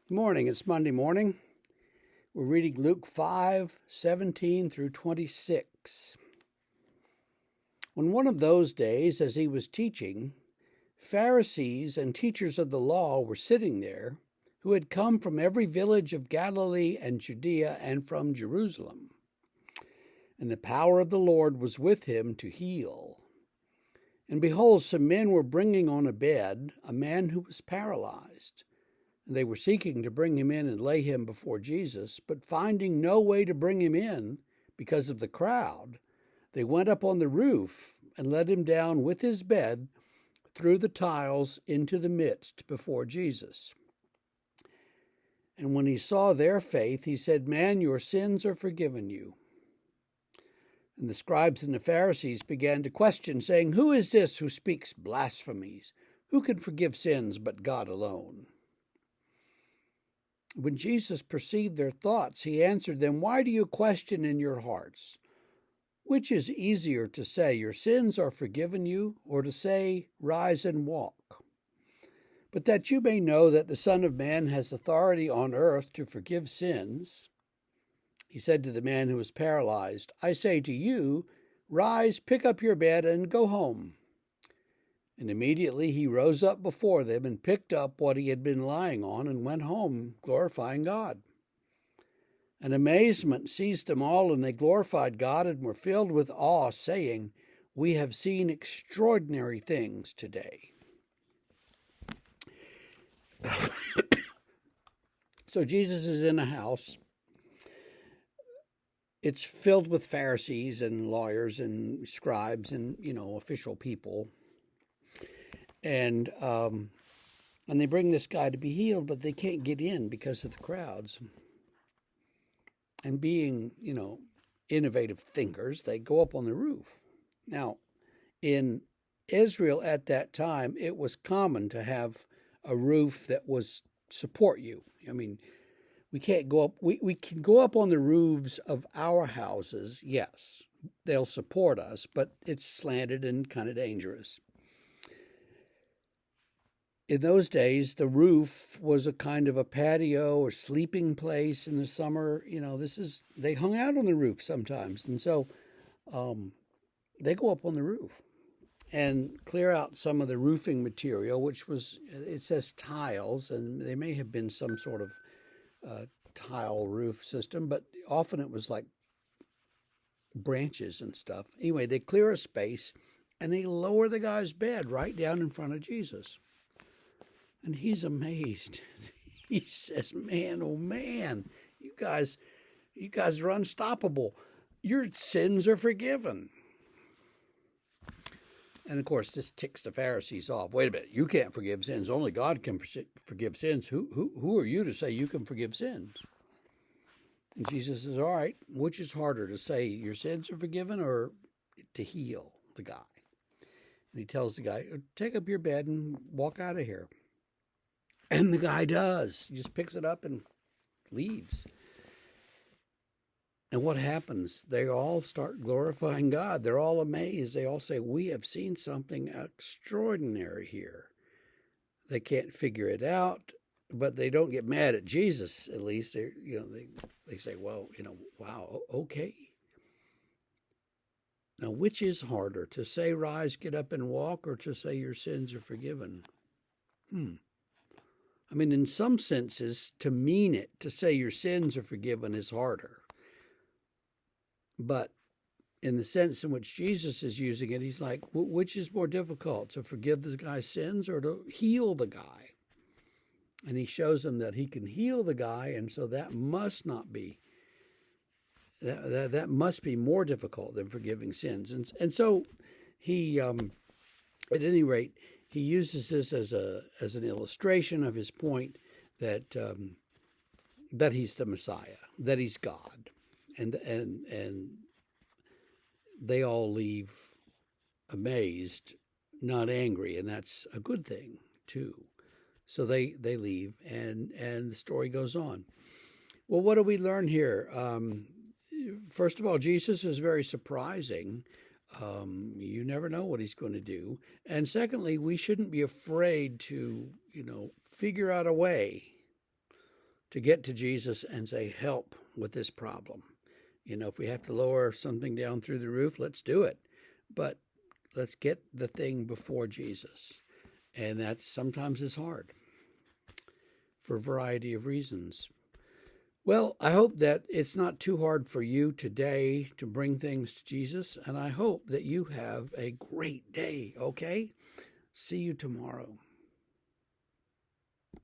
Good morning. It's Monday morning. We're reading Luke 5:17 through 26. On one of those days, as he was teaching, Pharisees and teachers of the law were sitting there, who had come from every village of Galilee and Judea and from Jerusalem. And the power of the Lord was with him to heal. And behold, some men were bringing on a bed a man who was paralyzed. And they were seeking to bring him in and lay him before Jesus, but finding no way to bring him in because of the crowd, they went up on the roof and let him down with his bed through the tiles into the midst before Jesus. And when he saw their faith, he said, "Man, your sins are forgiven you." And the scribes and the Pharisees began to question, saying, "Who is this who speaks blasphemies? Who can forgive sins but God alone?" When Jesus perceived their thoughts, he answered them, "Why do you question in your hearts? Which is easier to say, 'Your sins are forgiven you,' or to say, 'Rise and walk'? But that you may know that the Son of Man has authority on earth to forgive sins," he said to the man who was paralyzed, "I say to you, rise, pick up your bed, and go home." And immediately he rose up before them and picked up what he had been lying on and went home, glorifying God. And amazement seized them all, and they glorified God and were filled with awe, saying, "We have seen extraordinary things today." So Jesus is in a house. It's filled with Pharisees and lawyers and scribes and, official people. And they bring this guy to be healed, but they can't get in because of the crowds. And being, innovative thinkers, they go up on the roof. Now, in Israel at that time, it was common to have a roof that was support you. I mean, we can't go up. We can go up on the roofs of our houses. Yes, they'll support us, but it's slanted and kind of dangerous. In those days, the roof was a kind of a patio or sleeping place in the summer. They hung out on the roof sometimes. And so they go up on the roof and clear out some of the roofing material, it says tiles, and they may have been some sort of tile roof system, but often it was like branches and stuff. Anyway, they clear a space and they lower the guy's bed right down in front of Jesus. And he's amazed. He says, "Man, oh man, you guys are unstoppable. Your sins are forgiven." And of course, this ticks the Pharisees off. Wait a minute, you can't forgive sins. Only God can forgive sins. Who are you to say you can forgive sins? And Jesus says, "All right, which is harder, to say your sins are forgiven or to heal the guy?" And he tells the guy, "Take up your bed and walk out of here." And the guy does. He just picks it up and leaves. And what happens? They all start glorifying God. They're all amazed. They all say, "We have seen something extraordinary here." They can't figure it out, but they don't get mad at Jesus. At least they say, "Well, wow, okay." Now, which is harder, to say, "Rise, get up and walk," or to say your sins are forgiven? I mean, in some senses, to mean it, to say your sins are forgiven, is harder. But in the sense in which Jesus is using it, he's like, which is more difficult, to forgive the guy's sins or to heal the guy? And he shows them that he can heal the guy, and so that must not be, that must be more difficult than forgiving sins. And so he, at any rate, he uses this as an illustration of his point that he's the Messiah, that he's God, and they all leave amazed, not angry, and that's a good thing too. So they leave, and the story goes on. Well, what do we learn here? First of all, Jesus is very surprising. You never know what he's going to do. And secondly, we shouldn't be afraid to, figure out a way to get to Jesus and say, help with this problem. If we have to lower something down through the roof, let's do it. But let's get the thing before Jesus. And that sometimes is hard for a variety of reasons. Well, I hope that it's not too hard for you today to bring things to Jesus, and I hope that you have a great day, okay? See you tomorrow.